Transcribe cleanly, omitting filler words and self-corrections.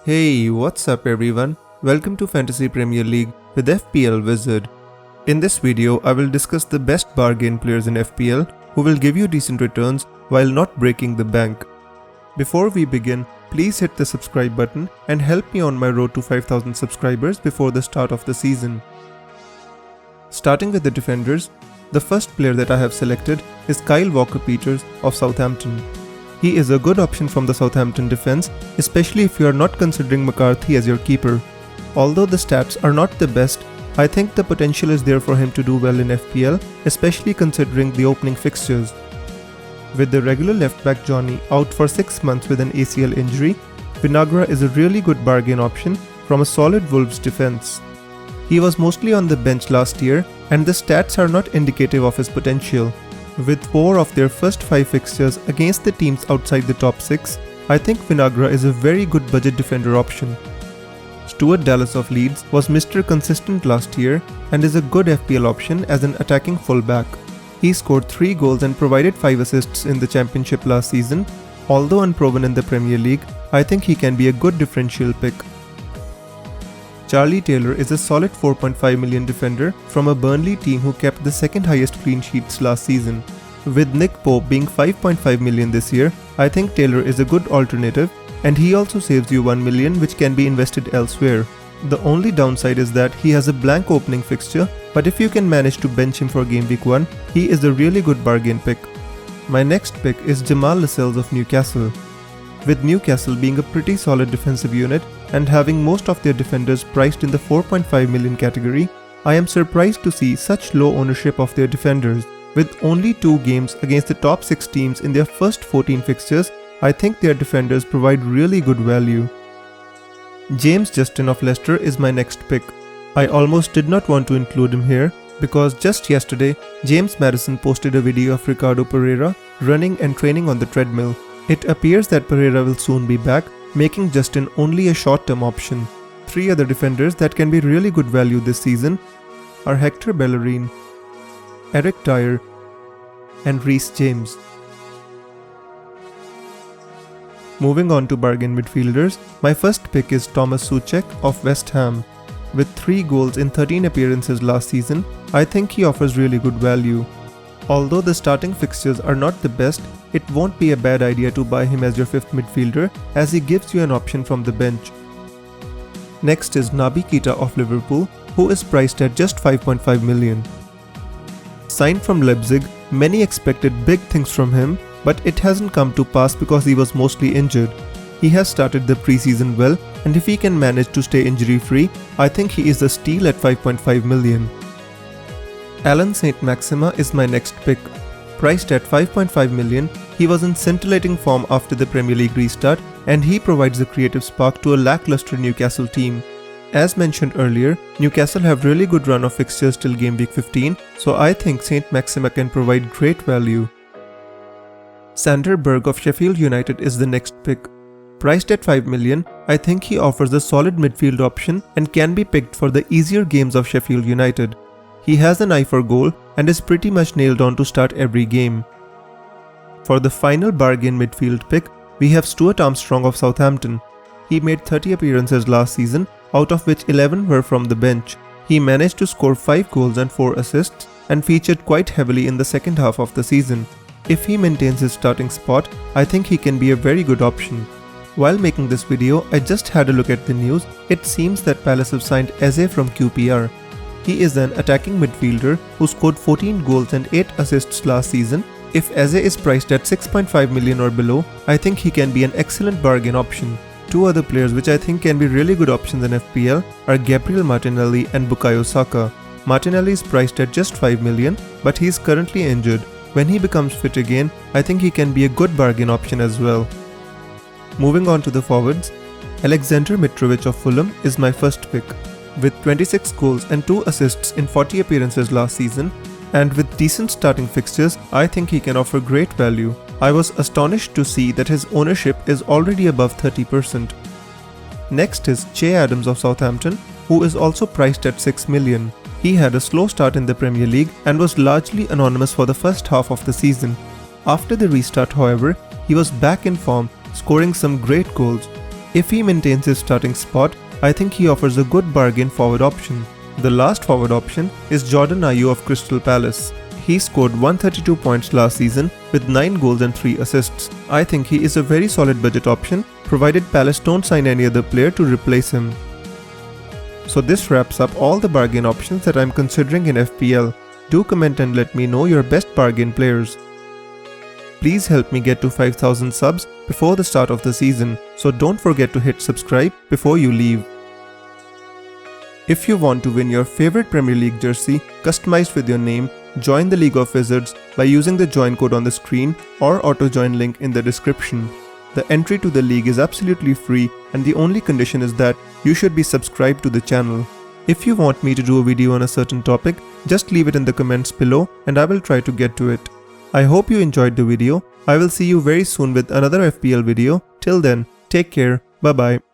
Hey, what's up everyone? Welcome to Fantasy Premier League with FPL Wizard. In this video, I will discuss the best bargain players in FPL who will give you decent returns while not breaking the bank. Before we begin, please hit the subscribe button and help me on my road to 5,000 subscribers before the start of the season. Starting with the defenders, the first player that I have selected is Kyle Walker-Peters of Southampton. He is a good option from the Southampton defense, especially if you are not considering McCarthy as your keeper. Although the stats are not the best, I think the potential is there for him to do well in FPL, especially considering the opening fixtures. With the regular left-back Johnny out for 6 months with an ACL injury, Vinagre is a really good bargain option from a solid Wolves defense. He was mostly on the bench last year and the stats are not indicative of his potential. With 4 of their first 5 fixtures against the teams outside the top 6, I think Vinagre is a very good budget defender option. Stuart Dallas of Leeds was Mr. Consistent last year and is a good FPL option as an attacking fullback. He scored 3 goals and provided 5 assists in the Championship last season. Although unproven in the Premier League, I think he can be a good differential pick. Charlie Taylor is a solid 4.5 million defender from a Burnley team who kept the second highest clean sheets last season. With Nick Pope being 5.5 million this year, I think Taylor is a good alternative and he also saves you 1 million which can be invested elsewhere. The only downside is that he has a blank opening fixture, but if you can manage to bench him for game week 1, he is a really good bargain pick. My next pick is Jamal Lascelles of Newcastle. With Newcastle being a pretty solid defensive unit and having most of their defenders priced in the 4.5 million category, I am surprised to see such low ownership of their defenders. With only 2 games against the top 6 teams in their first 14 fixtures, I think their defenders provide really good value. James Justin of Leicester is my next pick. I almost did not want to include him here because just yesterday, James Maddison posted a video of Ricardo Pereira running and training on the treadmill. It appears that Pereira will soon be back, making Justin only a short-term option. 3 other defenders that can be really good value this season are Hector Bellerin, Eric Dyer, and Reece James. Moving on to bargain midfielders, my first pick is Tomas Soucek of West Ham. With 3 goals in 13 appearances last season, I think he offers really good value. Although the starting fixtures are not the best, it won't be a bad idea to buy him as your 5th midfielder as he gives you an option from the bench. Next is Naby Keita of Liverpool, who is priced at just 5.5 million. Signed from Leipzig, many expected big things from him, but it hasn't come to pass because he was mostly injured. He has started the preseason well, and if he can manage to stay injury-free, I think he is a steal at 5.5 million. Saint-Maximin is my next pick. Priced at 5.5 million, he was in scintillating form after the Premier League restart and he provides a creative spark to a lackluster Newcastle team. As mentioned earlier, Newcastle have really good run of fixtures till game week 15, so I think Saint-Maximin can provide great value. Berge of Sheffield United is the next pick. Priced at 5 million, I think he offers a solid midfield option and can be picked for the easier games of Sheffield United. He has an eye for goal and is pretty much nailed on to start every game. For the final bargain midfield pick, we have Stuart Armstrong of Southampton. He made 30 appearances last season, out of which 11 were from the bench. He managed to score 5 goals and 4 assists and featured quite heavily in the second half of the season. If he maintains his starting spot, I think he can be a very good option. While making this video, I just had a look at the news. It seems that Palace have signed Eze from QPR. He is an attacking midfielder who scored 14 goals and 8 assists last season. If Eze is priced at 6.5 million or below, I think he can be an excellent bargain option. 2 other players which I think can be really good options in FPL are Gabriel Martinelli and Bukayo Saka. Martinelli is priced at just 5 million, but he is currently injured. When he becomes fit again, I think he can be a good bargain option as well. Moving on to the forwards, Alexander Mitrovic of Fulham is my first pick. With 26 goals and 2 assists in 40 appearances last season, and with decent starting fixtures, I think he can offer great value. I was astonished to see that his ownership is already above 30%. Next is Che Adams of Southampton, who is also priced at 6 million. He had a slow start in the Premier League and was largely anonymous for the first half of the season. After the restart, however, he was back in form, scoring some great goals. If he maintains his starting spot, I think he offers a good bargain forward option. The last forward option is Jordan Ayew of Crystal Palace. He scored 132 points last season with 9 goals and 3 assists. I think he is a very solid budget option, provided Palace don't sign any other player to replace him. So this wraps up all the bargain options that I'm considering in FPL. Do comment and let me know your best bargain players. Please help me get to 5,000 subs before the start of the season, so don't forget to hit subscribe before you leave. If you want to win your favorite Premier League jersey customized with your name, join the League of Wizards by using the join code on the screen or auto join link in the description. The entry to the league is absolutely free, and the only condition is that you should be subscribed to the channel. If you want me to do a video on a certain topic, just leave it in the comments below and I will try to get to it. I hope you enjoyed the video. I will see you very soon with another FPL video. Till then, take care. Bye bye.